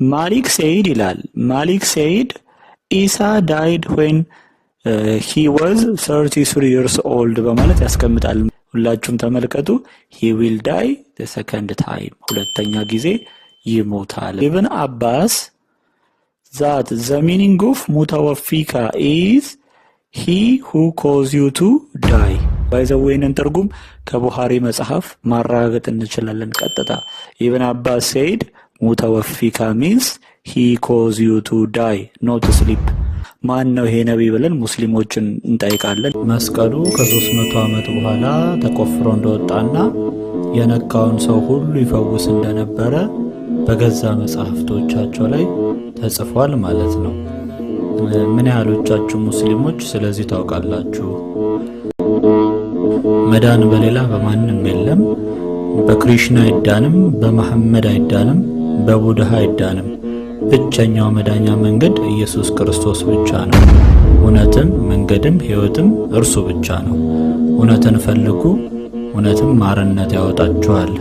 ማሊክ ሰይድ ይላል። ማሊክ ሰይድ ኢሳ died when he was 33 years old በማለት ያስቀምጣል። ሁላችሁም ተመልከቱ። he will die the second time ሁለተኛ ጊዜ ይሞታል። ኢብን አባስ that the meaning of mutawaffika is he who cause you to die by the way ትርጉም ከቡኻሪ መጽሐፍ ማረጋገጥ እንችላለን ቀጥታ። ኢብን አባስ said mutawaffika means he cause you to die not to sleep። ማን ነው ይሄ ነብይ ብለን ሙስሊሞችን እንጠይቃለን። መስቀሉ ከ300 ዓመት በኋላ ተቆፍሮ እንደወጣና የነካውን ሰው ሁሉ ይፈውስ እንደነበረ በገዛ መጽሐፍቶቻቸው ላይ ተጽፏል ማለት ነው። ምን ያህሎቻችሁ ሙስሊሞች ስለዚህ ታውቃላችሁ? መዳን በሌላ በማንም የለም። በክሪሽና አይዳንም፣ በመሐመድ አይዳንም፣ በቡድሃ አይዳንም። ብቸኛው መዳኛ መንገድ ኢየሱስ ክርስቶስ ብቻ ነው። እውነትም መንገድም ሕይወትም እርሱ ብቻ ነው። እውነትን ፈልጉ፣ እውነትም ማርነት ያወጣችኋል።